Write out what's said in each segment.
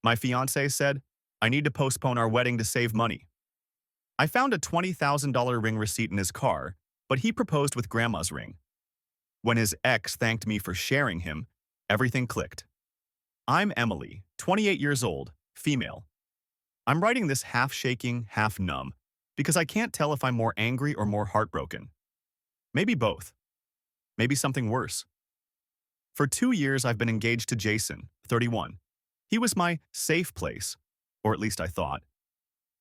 My fiancé said, I need to postpone our wedding to save money. I found a $20,000 ring receipt in his car, but he proposed with grandma's ring. When his ex thanked me for sharing him, everything clicked. I'm Emily, 28 years old, female. I'm writing this half shaking, half numb, because I can't tell if I'm more angry or more heartbroken. Maybe both. Maybe something worse. For 2 years, I've been engaged to Jason, 31. He was my safe place, or at least I thought.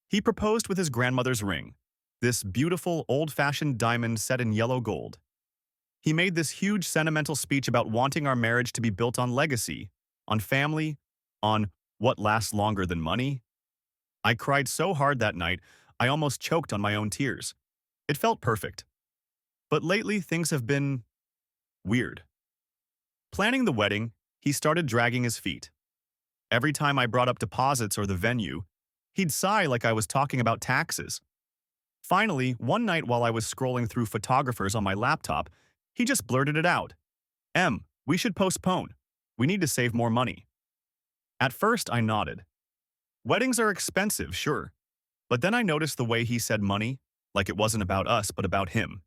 He proposed with his grandmother's ring, this beautiful, old-fashioned diamond set in yellow gold. He made this huge sentimental speech about wanting our marriage to be built on legacy, on family, on what lasts longer than money. I cried so hard that night, I almost choked on my own tears. It felt perfect. But lately, things have been weird. Planning the wedding, he started dragging his feet. Every time I brought up deposits or the venue, he'd sigh like I was talking about taxes. Finally, one night while I was scrolling through photographers on my laptop, he just blurted it out. We should postpone. We need to save more money. At first, I nodded. Weddings are expensive, sure. But then I noticed the way he said money, like it wasn't about us, but about him.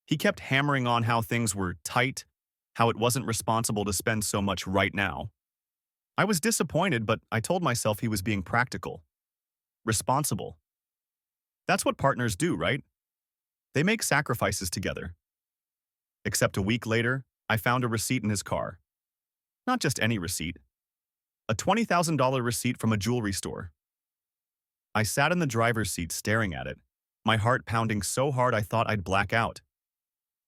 He kept hammering on how things were tight, how it wasn't responsible to spend so much right now. I was disappointed, but I told myself he was being practical. Responsible. That's what partners do, right? They make sacrifices together. Except a week later, I found a receipt in his car. Not just any receipt. A $20,000 receipt from a jewelry store. I sat in the driver's seat staring at it, my heart pounding so hard I thought I'd black out.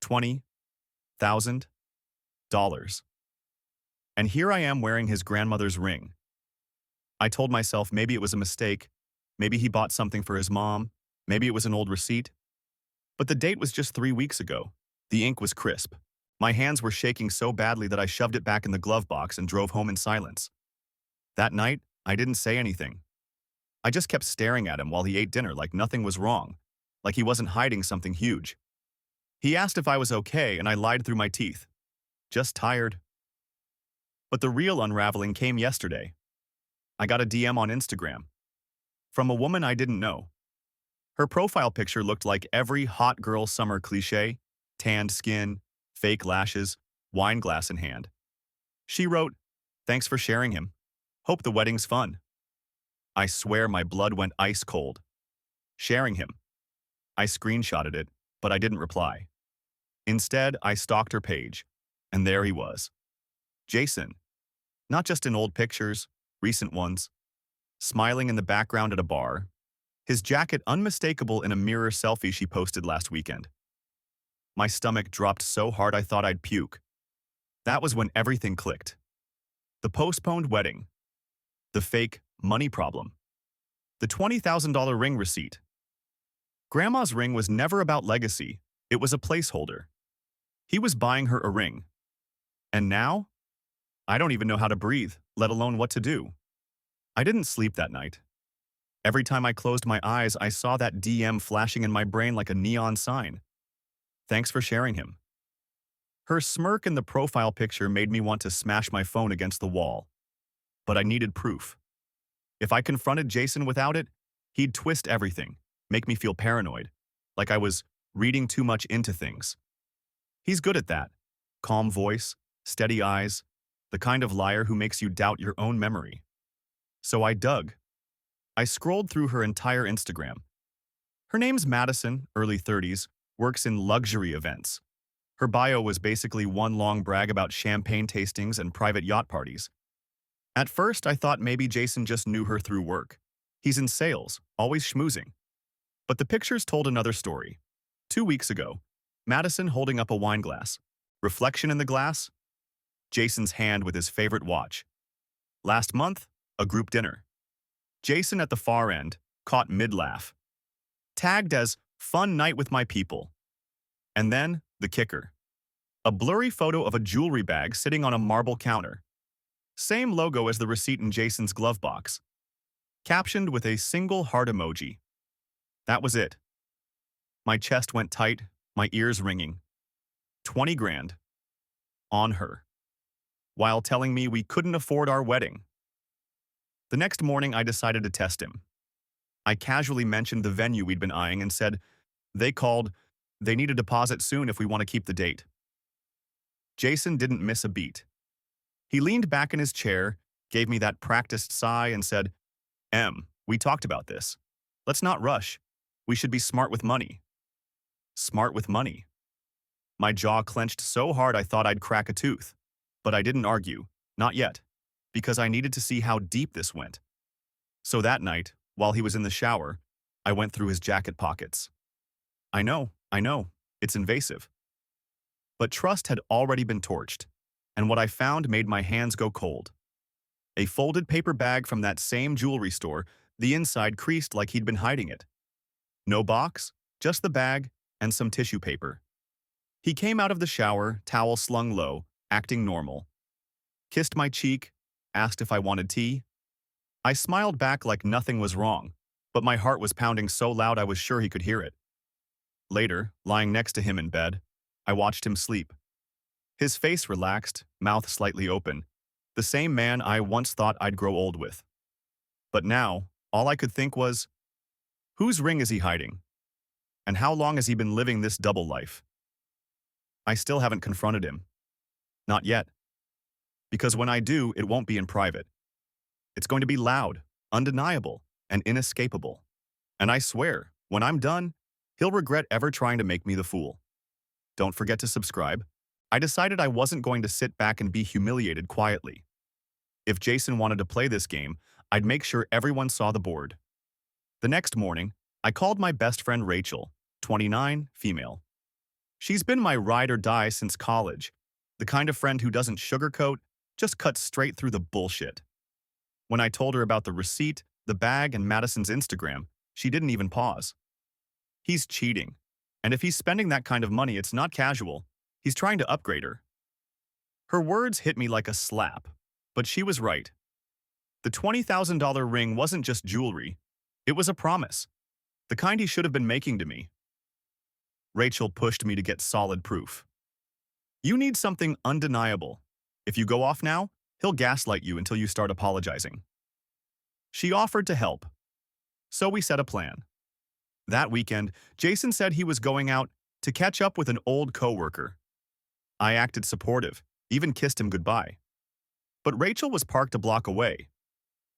$20,000. And here I am wearing his grandmother's ring. I told myself maybe it was a mistake, maybe he bought something for his mom, maybe it was an old receipt. But the date was just 3 weeks ago. The ink was crisp. My hands were shaking so badly that I shoved it back in the glove box and drove home in silence. That night, I didn't say anything. I just kept staring at him while he ate dinner like nothing was wrong, like he wasn't hiding something huge. He asked if I was okay, and I lied through my teeth. Just tired. But the real unraveling came yesterday. I got a DM on Instagram from a woman I didn't know. Her profile picture looked like every hot girl summer cliché: tanned skin, fake lashes, wine glass in hand. She wrote, "Thanks for sharing him. Hope the wedding's fun." I swear my blood went ice cold. Sharing him. I screenshotted it, but I didn't reply. Instead, I stalked her page, and there he was. Jason. Not just in old pictures, recent ones. Smiling in the background at a bar. His jacket unmistakable in a mirror selfie she posted last weekend. My stomach dropped so hard I thought I'd puke. That was when everything clicked. The postponed wedding. The fake money problem. The $20,000 ring receipt. Grandma's ring was never about legacy. It was a placeholder. He was buying her a ring. And now? I don't even know how to breathe, let alone what to do. I didn't sleep that night. Every time I closed my eyes, I saw that DM flashing in my brain like a neon sign. Thanks for sharing him. Her smirk in the profile picture made me want to smash my phone against the wall. But I needed proof. If I confronted Jason without it, he'd twist everything, make me feel paranoid, like I was reading too much into things. He's good at that. Calm voice, steady eyes, the kind of liar who makes you doubt your own memory. So I dug. I scrolled through her entire Instagram. Her name's Madison, early 30s, works in luxury events. Her bio was basically one long brag about champagne tastings and private yacht parties. At first, I thought maybe Jason just knew her through work. He's in sales, always schmoozing. But the pictures told another story. 2 weeks ago, Madison holding up a wine glass. Reflection in the glass? Jason's hand with his favorite watch. Last month, a group dinner. Jason at the far end, caught mid-laugh. Tagged as "fun night with my people." And then, the kicker. A blurry photo of a jewelry bag sitting on a marble counter. Same logo as the receipt in Jason's glove box. Captioned with a single heart emoji. That was it. My chest went tight, my ears ringing. 20 grand. On her. While telling me we couldn't afford our wedding. The next morning, I decided to test him. I casually mentioned the venue we'd been eyeing and said, they called, they need a deposit soon if we want to keep the date. Jason didn't miss a beat. He leaned back in his chair, gave me that practiced sigh and said, we talked about this. Let's not rush. We should be smart with money. Smart with money. My jaw clenched so hard I thought I'd crack a tooth. But I didn't argue, not yet, because I needed to see how deep this went. So that night, while he was in the shower, I went through his jacket pockets. I know, it's invasive. But trust had already been torched, and what I found made my hands go cold. A folded paper bag from that same jewelry store, the inside creased like he'd been hiding it. No box, just the bag and some tissue paper. He came out of the shower, towel slung low, acting normal. Kissed my cheek, asked if I wanted tea. I smiled back like nothing was wrong, but my heart was pounding so loud I was sure he could hear it. Later, lying next to him in bed, I watched him sleep. His face relaxed, mouth slightly open, the same man I once thought I'd grow old with. But now, all I could think was, whose ring is he hiding? And how long has he been living this double life? I still haven't confronted him. Not yet. Because when I do, it won't be in private. It's going to be loud, undeniable, and inescapable. And I swear, when I'm done, he'll regret ever trying to make me the fool. Don't forget to subscribe. I decided I wasn't going to sit back and be humiliated quietly. If Jason wanted to play this game, I'd make sure everyone saw the board. The next morning, I called my best friend Rachel, 29, female. She's been my ride or die since college, the kind of friend who doesn't sugarcoat, just cuts straight through the bullshit. When I told her about the receipt, the bag, and Madison's Instagram, she didn't even pause. He's cheating, and if he's spending that kind of money, it's not casual. He's trying to upgrade her. Her words hit me like a slap, but she was right. The $20,000 ring wasn't just jewelry, it was a promise, the kind he should have been making to me. Rachel pushed me to get solid proof. You need something undeniable. If you go off now, he'll gaslight you until you start apologizing. She offered to help. So we set a plan. That weekend, Jason said he was going out to catch up with an old coworker. I acted supportive, even kissed him goodbye. But Rachel was parked a block away.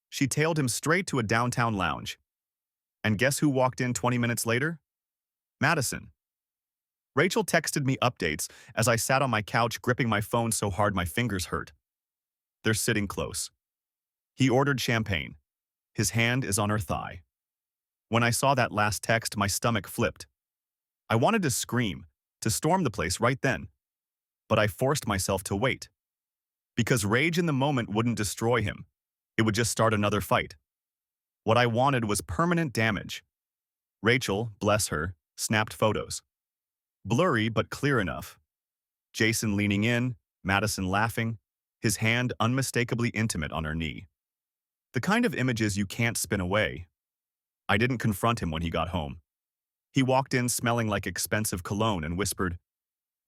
She tailed him straight to a downtown lounge. And guess who walked in 20 minutes later? Madison. Rachel texted me updates as I sat on my couch gripping my phone so hard my fingers hurt. They're sitting close. He ordered champagne. His hand is on her thigh. When I saw that last text, my stomach flipped. I wanted to scream, to storm the place right then. But I forced myself to wait. Because rage in the moment wouldn't destroy him. It would just start another fight. What I wanted was permanent damage. Rachel, bless her, snapped photos. Blurry but clear enough. Jason leaning in, Madison laughing, his hand unmistakably intimate on her knee. The kind of images you can't spin away. I didn't confront him when he got home. He walked in smelling like expensive cologne and whispered,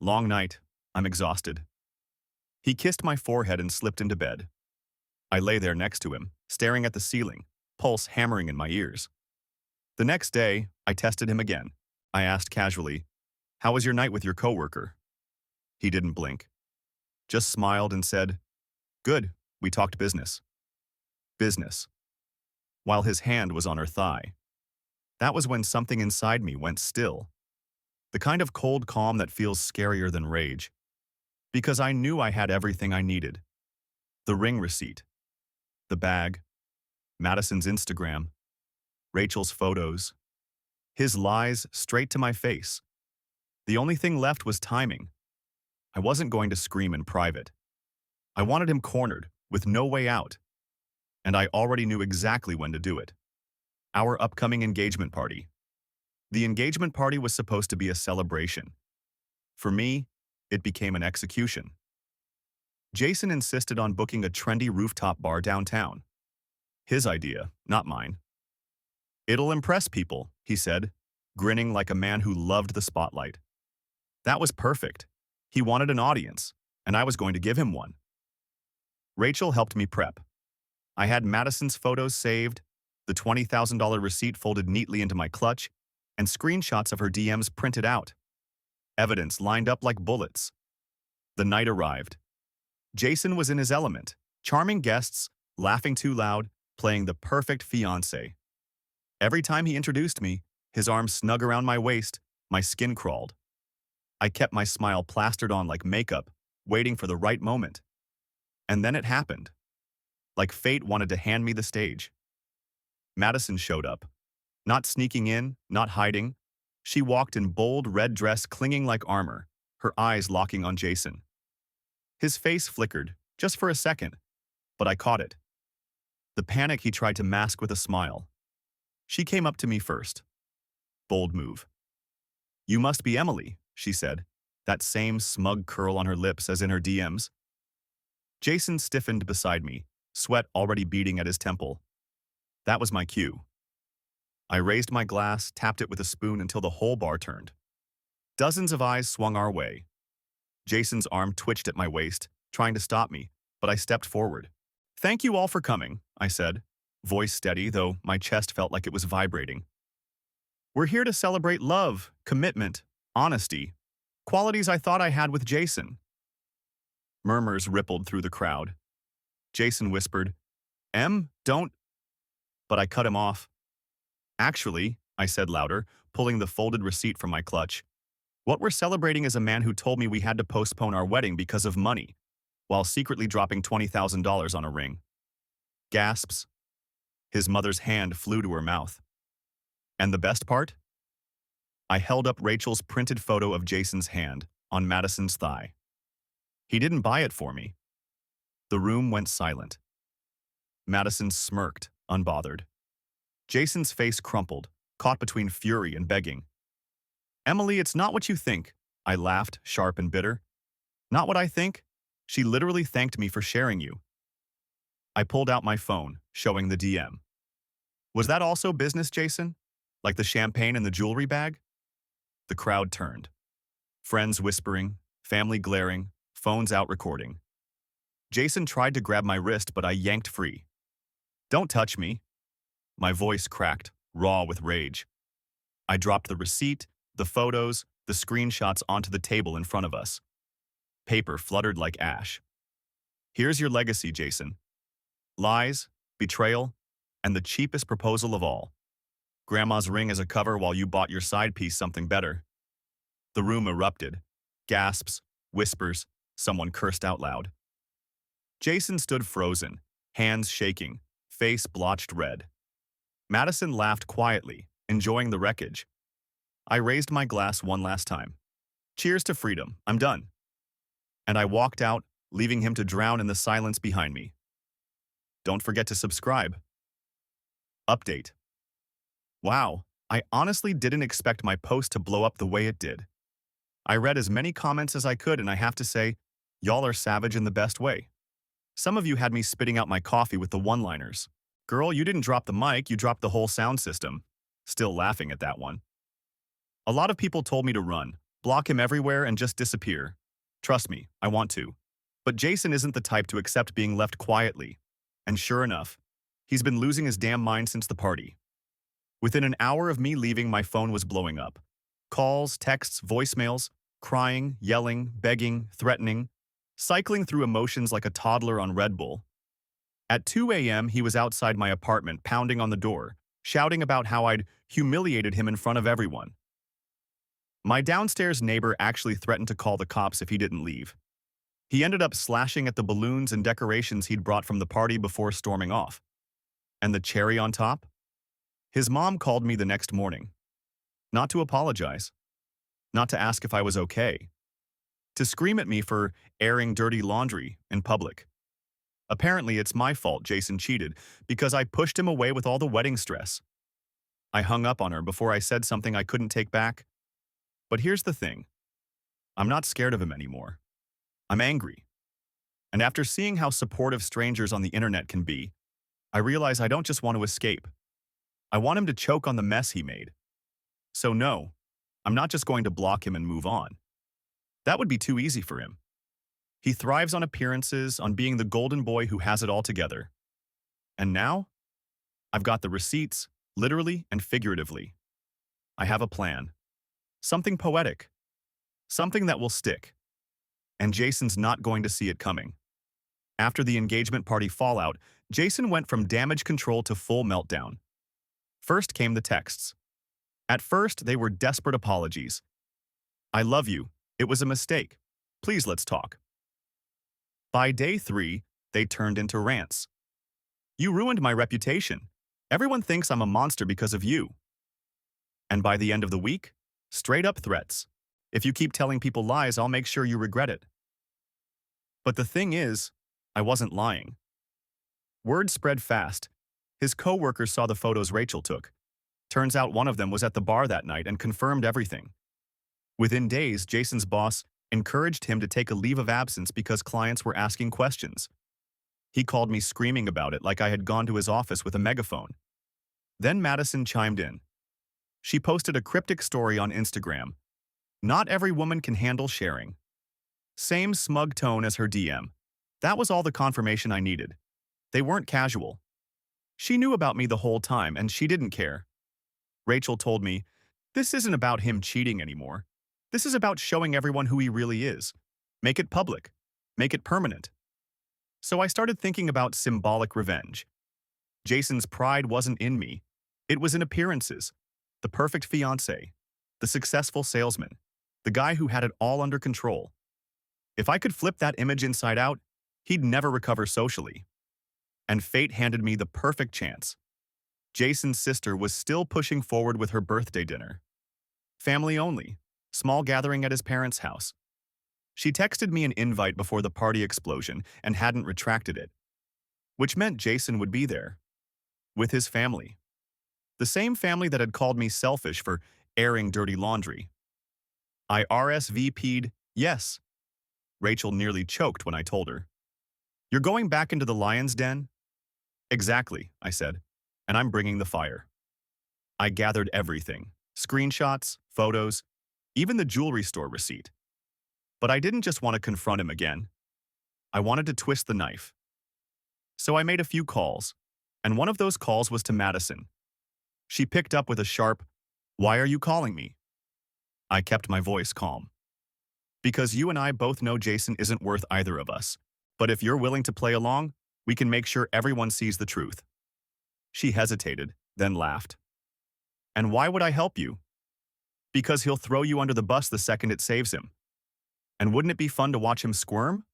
"Long night, I'm exhausted." He kissed my forehead and slipped into bed. I lay there next to him, staring at the ceiling, pulse hammering in my ears. The next day, I tested him again. I asked casually, "How was your night with your coworker?" He didn't blink. Just smiled and said, "Good, we talked business." Business. While his hand was on her thigh. That was when something inside me went still. The kind of cold calm that feels scarier than rage. Because I knew I had everything I needed. The ring receipt. The bag. Madison's Instagram. Rachel's photos. His lies straight to my face. The only thing left was timing. I wasn't going to scream in private. I wanted him cornered, with no way out. And I already knew exactly when to do it. Our upcoming engagement party. The engagement party was supposed to be a celebration. For me, it became an execution. Jason insisted on booking a trendy rooftop bar downtown. His idea, not mine. "It'll impress people," he said, grinning like a man who loved the spotlight. That was perfect. He wanted an audience, and I was going to give him one. Rachel helped me prep. I had Madison's photos saved, the $20,000 receipt folded neatly into my clutch, and screenshots of her DMs printed out. Evidence lined up like bullets. The night arrived. Jason was in his element, charming guests, laughing too loud, playing the perfect fiancé. Every time he introduced me, his arms snug around my waist, my skin crawled. I kept my smile plastered on like makeup, waiting for the right moment. And then it happened. Like fate wanted to hand me the stage. Madison showed up. Not sneaking in, not hiding. She walked in bold red dress clinging like armor, her eyes locking on Jason. His face flickered, just for a second, but I caught it. The panic he tried to mask with a smile. She came up to me first. Bold move. "You must be Emily," she said, that same smug curl on her lips as in her DMs. Jason stiffened beside me, sweat already beading at his temple. That was my cue. I raised my glass, tapped it with a spoon until the whole bar turned. Dozens of eyes swung our way. Jason's arm twitched at my waist, trying to stop me, but I stepped forward. "Thank you all for coming," I said, voice steady, though my chest felt like it was vibrating. "We're here to celebrate love, commitment, honesty, qualities I thought I had with Jason." Murmurs rippled through the crowd. Jason whispered, Don't," but I cut him off. "Actually," I said louder, pulling the folded receipt from my clutch, "what we're celebrating is a man who told me we had to postpone our wedding because of money, while secretly dropping $20,000 on a ring." Gasps. His mother's hand flew to her mouth. And the best part? I held up Rachel's printed photo of Jason's hand on Madison's thigh. He didn't buy it for me. The room went silent. Madison smirked, unbothered. Jason's face crumpled, caught between fury and begging. "Emily, it's not what you think," I laughed, sharp and bitter. "Not what I think? She literally thanked me for sharing you." I pulled out my phone, showing the DM. "Was that also business, Jason? Like the champagne in the jewelry bag?" The crowd turned. Friends whispering, family glaring, phones out recording. Jason tried to grab my wrist, but I yanked free. "Don't touch me." My voice cracked, raw with rage. I dropped the receipt, the photos, the screenshots onto the table in front of us. Paper fluttered like ash. "Here's your legacy, Jason. Lies, betrayal, and the cheapest proposal of all. Grandma's ring as a cover while you bought your side piece something better." The room erupted. Gasps, whispers, someone cursed out loud. Jason stood frozen, hands shaking, face blotched red. Madison laughed quietly, enjoying the wreckage. I raised my glass one last time. "Cheers to freedom, I'm done." And I walked out, leaving him to drown in the silence behind me. Don't forget to subscribe. Update. Wow, I honestly didn't expect my post to blow up the way it did. I read as many comments as I could, and I have to say, y'all are savage in the best way. Some of you had me spitting out my coffee with the one-liners. "Girl, you didn't drop the mic, you dropped the whole sound system." Still laughing at that one. A lot of people told me to run, block him everywhere, and just disappear. Trust me, I want to. But Jason isn't the type to accept being left quietly. And sure enough, he's been losing his damn mind since the party. Within an hour of me leaving, my phone was blowing up. Calls, texts, voicemails, crying, yelling, begging, threatening, cycling through emotions like a toddler on Red Bull. At 2 a.m., he was outside my apartment, pounding on the door, shouting about how I'd humiliated him in front of everyone. My downstairs neighbor actually threatened to call the cops if he didn't leave. He ended up slashing at the balloons and decorations he'd brought from the party before storming off. And the cherry on top? His mom called me the next morning. Not to apologize. Not to ask if I was okay. To scream at me for airing dirty laundry in public. Apparently, it's my fault Jason cheated because I pushed him away with all the wedding stress. I hung up on her before I said something I couldn't take back. But here's the thing. I'm not scared of him anymore. I'm angry. And after seeing how supportive strangers on the internet can be, I realize I don't just want to escape. I want him to choke on the mess he made. So no, I'm not just going to block him and move on. That would be too easy for him. He thrives on appearances, on being the golden boy who has it all together. And now, I've got the receipts, literally and figuratively. I have a plan. Something poetic. Something that will stick. And Jason's not going to see it coming. After the engagement party fallout, Jason went from damage control to full meltdown. First came the texts. At first, they were desperate apologies. I love you. It was a mistake. Please let's talk. By day 3, they turned into rants. You ruined my reputation. Everyone thinks I'm a monster because of you. And by the end of the week, straight-up threats. If you keep telling people lies, I'll make sure you regret it. But the thing is, I wasn't lying. Word spread fast. His co-workers saw the photos Rachel took. Turns out one of them was at the bar that night and confirmed everything. Within days, Jason's boss encouraged him to take a leave of absence because clients were asking questions. He called me screaming about it like I had gone to his office with a megaphone. Then Madison chimed in. She posted a cryptic story on Instagram. Not every woman can handle sharing. Same smug tone as her DM. That was all the confirmation I needed. They weren't casual. She knew about me the whole time and she didn't care. Rachel told me, this isn't about him cheating anymore. This is about showing everyone who he really is. Make it public. Make it permanent. So I started thinking about symbolic revenge. Jason's pride wasn't in me. It was in appearances. The perfect fiancé. The successful salesman. The guy who had it all under control. If I could flip that image inside out, he'd never recover socially. And fate handed me the perfect chance. Jason's sister was still pushing forward with her birthday dinner. Family only. Small gathering at his parents' house. She texted me an invite before the party explosion and hadn't retracted it. Which meant Jason would be there. With his family. The same family that had called me selfish for airing dirty laundry. I RSVP'd yes. Rachel nearly choked when I told her. You're going back into the lion's den? Exactly, I said, and I'm bringing the fire. I gathered everything, screenshots, photos, even the jewelry store receipt. But I didn't just want to confront him again. I wanted to twist the knife. So I made a few calls, and one of those calls was to Madison. She picked up with a sharp, "Why are you calling me?" I kept my voice calm. Because you and I both know Jason isn't worth either of us. But if you're willing to play along, we can make sure everyone sees the truth. She hesitated, then laughed. And why would I help you? Because he'll throw you under the bus the second it saves him. And wouldn't it be fun to watch him squirm?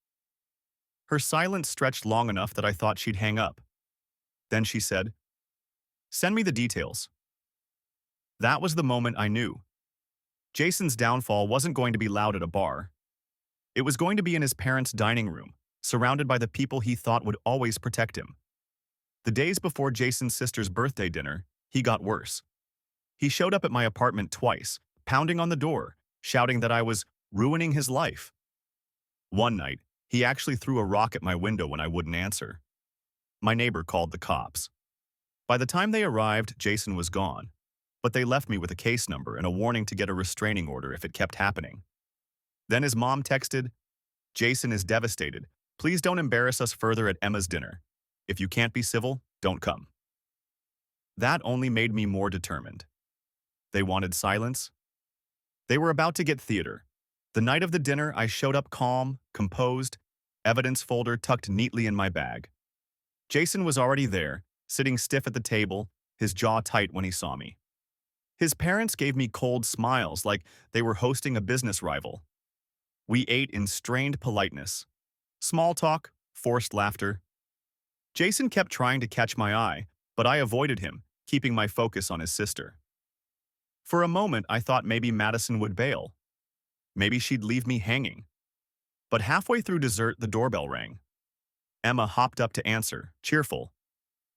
Her silence stretched long enough that I thought she'd hang up. Then she said, "Send me the details." That was the moment I knew. Jason's downfall wasn't going to be loud at a bar. It was going to be in his parents' dining room, surrounded by the people he thought would always protect him. The days before Jason's sister's birthday dinner, he got worse. He showed up at my apartment twice, pounding on the door, shouting that I was ruining his life. One night, he actually threw a rock at my window when I wouldn't answer. My neighbor called the cops. By the time they arrived, Jason was gone, but they left me with a case number and a warning to get a restraining order if it kept happening. Then his mom texted, "Jason is devastated. Please don't embarrass us further at Emma's dinner. If you can't be civil, don't come." That only made me more determined. They wanted silence. They were about to get theater. The night of the dinner, I showed up calm, composed, evidence folder tucked neatly in my bag. Jason was already there, sitting stiff at the table, his jaw tight when he saw me. His parents gave me cold smiles like they were hosting a business rival. We ate in strained politeness. Small talk, forced laughter. Jason kept trying to catch my eye, but I avoided him, keeping my focus on his sister. For a moment, I thought maybe Madison would bail. Maybe she'd leave me hanging. But halfway through dessert, the doorbell rang. Emma hopped up to answer, cheerful.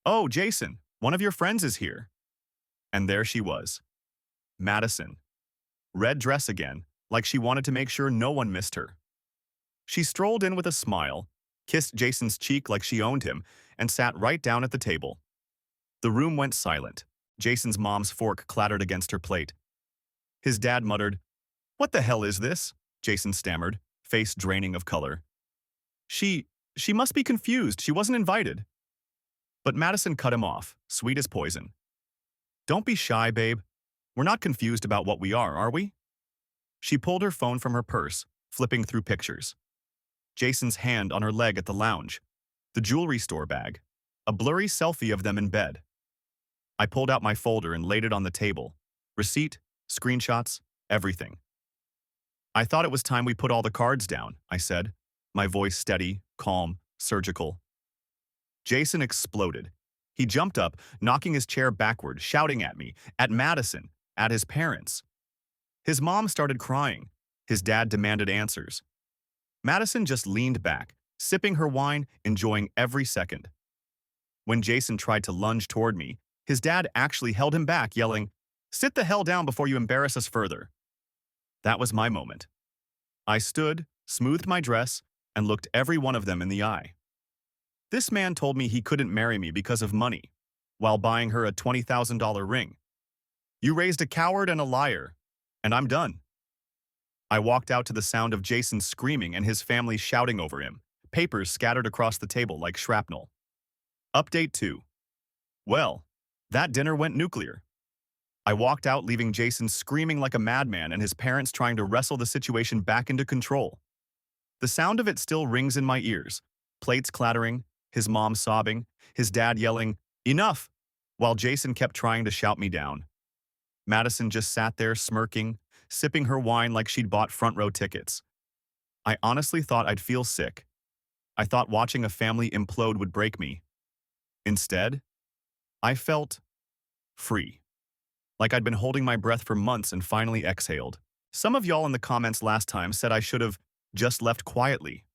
"Oh, Jason, one of your friends is here." And there she was. Madison. Red dress again, like she wanted to make sure no one missed her. She strolled in with a smile, kissed Jason's cheek like she owned him, and sat right down at the table. The room went silent. Jason's mom's fork clattered against her plate. His dad muttered, "What the hell is this?" Jason stammered, face draining of color. She must be confused. She wasn't invited." But Madison cut him off, sweet as poison. Don't be shy, babe. We're not confused about what we are we? She pulled her phone from her purse, flipping through pictures. Jason's hand on her leg at the lounge, the jewelry store bag, a blurry selfie of them in bed. I pulled out my folder and laid it on the table. Receipt, screenshots, everything. I thought it was time we put all the cards down, I said, my voice steady, calm, surgical. Jason exploded. He jumped up, knocking his chair backward, shouting at me, at Madison, at his parents. His mom started crying. His dad demanded answers. Madison just leaned back, sipping her wine, enjoying every second. When Jason tried to lunge toward me, his dad actually held him back, yelling, "Sit the hell down before you embarrass us further." That was my moment. I stood, smoothed my dress, and looked every one of them in the eye. This man told me he couldn't marry me because of money, while buying her a $20,000 ring. You raised a coward and a liar, and I'm done. I walked out to the sound of Jason screaming and his family shouting over him, papers scattered across the table like shrapnel. Update 2. Well, that dinner went nuclear. I walked out leaving Jason screaming like a madman and his parents trying to wrestle the situation back into control. The sound of it still rings in my ears, plates clattering, his mom sobbing, his dad yelling, "Enough!" while Jason kept trying to shout me down. Madison just sat there smirking, sipping her wine like she'd bought front-row tickets. I honestly thought I'd feel sick. I thought watching a family implode would break me. Instead, I felt free. Like I'd been holding my breath for months and finally exhaled. Some of y'all in the comments last time said I should have just left quietly.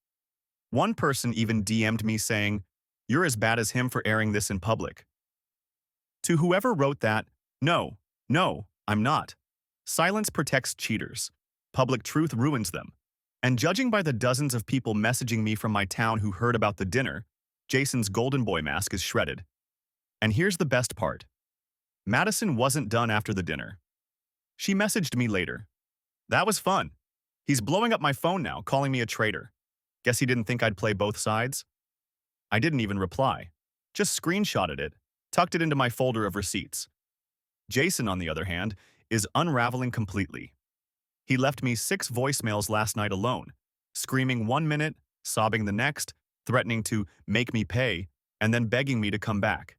One person even DM'd me saying, "You're as bad as him for airing this in public." To whoever wrote that, no, I'm not. Silence protects cheaters. Public truth ruins them. And judging by the dozens of people messaging me from my town who heard about the dinner, Jason's golden boy mask is shredded. And here's the best part. Madison wasn't done after the dinner. She messaged me later. "That was fun. He's blowing up my phone now, calling me a traitor. Guess he didn't think I'd play both sides?" I didn't even reply. Just screenshotted it, tucked it into my folder of receipts. Jason, on the other hand, is unraveling completely. He left me 6 voicemails last night alone, screaming 1 minute, sobbing the next, threatening to make me pay, and then begging me to come back.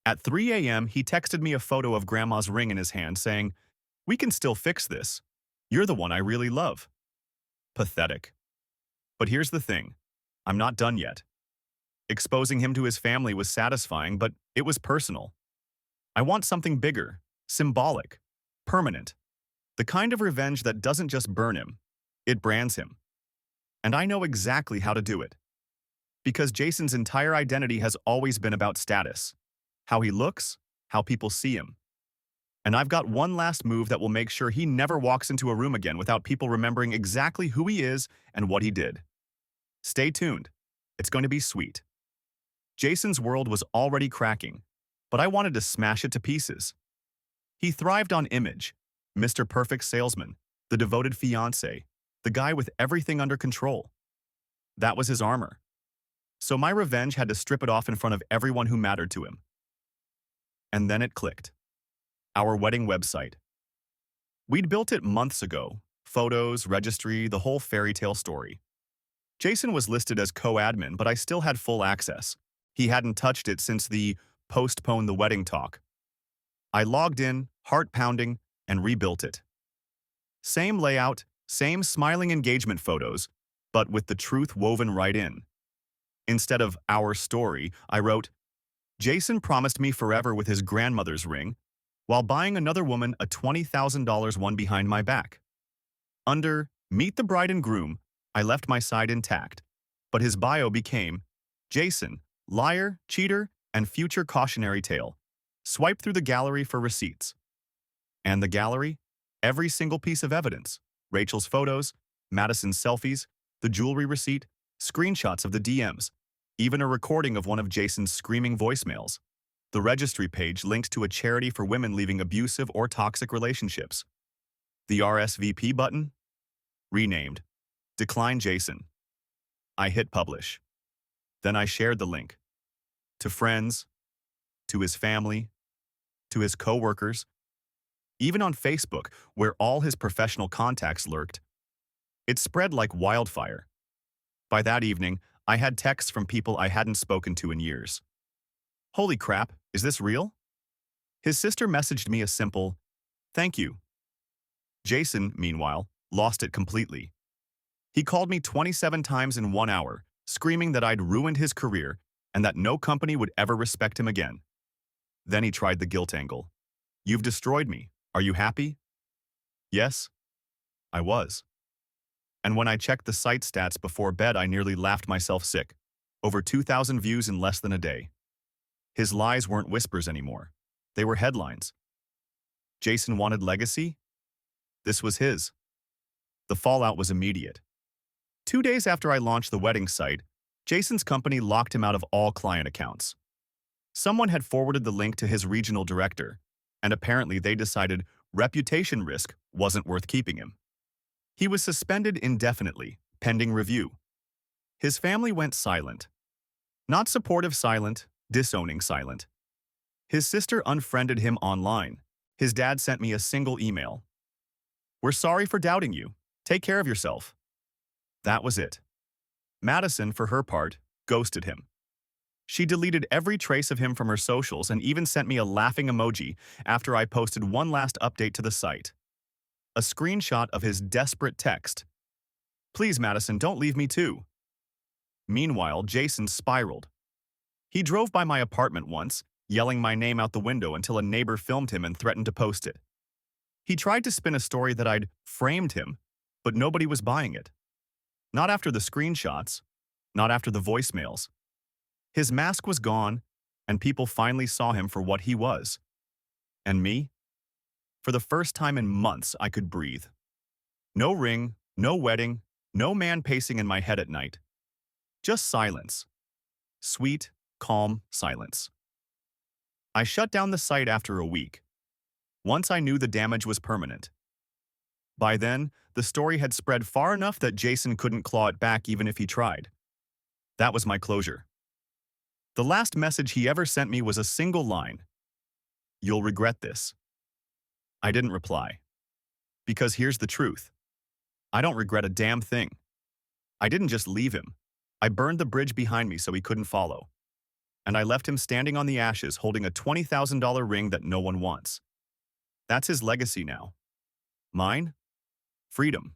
At 3 a.m., he texted me a photo of Grandma's ring in his hand saying, "We can still fix this. You're the one I really love." Pathetic. But here's the thing. I'm not done yet. Exposing him to his family was satisfying, but it was personal. I want something bigger, symbolic, permanent. The kind of revenge that doesn't just burn him, it brands him. And I know exactly how to do it. Because Jason's entire identity has always been about status. How he looks, how people see him. And I've got one last move that will make sure he never walks into a room again without people remembering exactly who he is and what he did. Stay tuned. It's going to be sweet. Jason's world was already cracking, but I wanted to smash it to pieces. He thrived on image, Mr. Perfect salesman, the devoted fiancé, the guy with everything under control. That was his armor. So my revenge had to strip it off in front of everyone who mattered to him. And then it clicked. Our wedding website. We'd built it months ago. Photos, registry, the whole fairy tale story. Jason was listed as co-admin, but I still had full access. He hadn't touched it since the postpone the wedding talk. I logged in, heart pounding, and rebuilt it. Same layout, same smiling engagement photos, but with the truth woven right in. Instead of our story, I wrote, "Jason promised me forever with his grandmother's ring, while buying another woman a $20,000 one behind my back." Under Meet the Bride and Groom, I left my side intact, but his bio became Jason, liar, cheater, and future cautionary tale. Swipe through the gallery for receipts. And the gallery? Every single piece of evidence. Rachel's photos, Madison's selfies, the jewelry receipt, screenshots of the DMs, even a recording of one of Jason's screaming voicemails. The registry page linked to a charity for women leaving abusive or toxic relationships. The RSVP button? Renamed. Decline Jason. I hit publish. Then I shared the link. To friends, to his family, to his coworkers, even on Facebook, where all his professional contacts lurked. It spread like wildfire. By that evening, I had texts from people I hadn't spoken to in years. Holy crap, is this real? His sister messaged me a simple, "Thank you." Jason, meanwhile, lost it completely. He called me 27 times in 1 hour, screaming that I'd ruined his career and that no company would ever respect him again. Then he tried the guilt angle. "You've destroyed me. Are you happy?" Yes, I was. And when I checked the site stats before bed, I nearly laughed myself sick. Over 2,000 views in less than a day. His lies weren't whispers anymore. They were headlines. Jason wanted legacy? This was his. The fallout was immediate. 2 days after I launched the wedding site, Jason's company locked him out of all client accounts. Someone had forwarded the link to his regional director, and apparently they decided reputation risk wasn't worth keeping him. He was suspended indefinitely, pending review. His family went silent. Not supportive silent, disowning silent. His sister unfriended him online. His dad sent me a single email. "We're sorry for doubting you. Take care of yourself." That was it. Madison, for her part, ghosted him. She deleted every trace of him from her socials and even sent me a laughing emoji after I posted one last update to the site. A screenshot of his desperate text. "Please, Madison, don't leave me too." Meanwhile, Jason spiraled. He drove by my apartment once, yelling my name out the window until a neighbor filmed him and threatened to post it. He tried to spin a story that I'd framed him, but nobody was buying it. Not after the screenshots, not after the voicemails. His mask was gone, and people finally saw him for what he was. And me? For the first time in months, I could breathe. No ring, no wedding, no man pacing in my head at night. Just silence. Sweet, calm silence. I shut down the site after a week. Once I knew the damage was permanent. By then, the story had spread far enough that Jason couldn't claw it back even if he tried. That was my closure. The last message he ever sent me was a single line. "You'll regret this." I didn't reply. Because here's the truth. I don't regret a damn thing. I didn't just leave him. I burned the bridge behind me so he couldn't follow. And I left him standing on the ashes holding a $20,000 ring that no one wants. That's his legacy now. Mine? Freedom.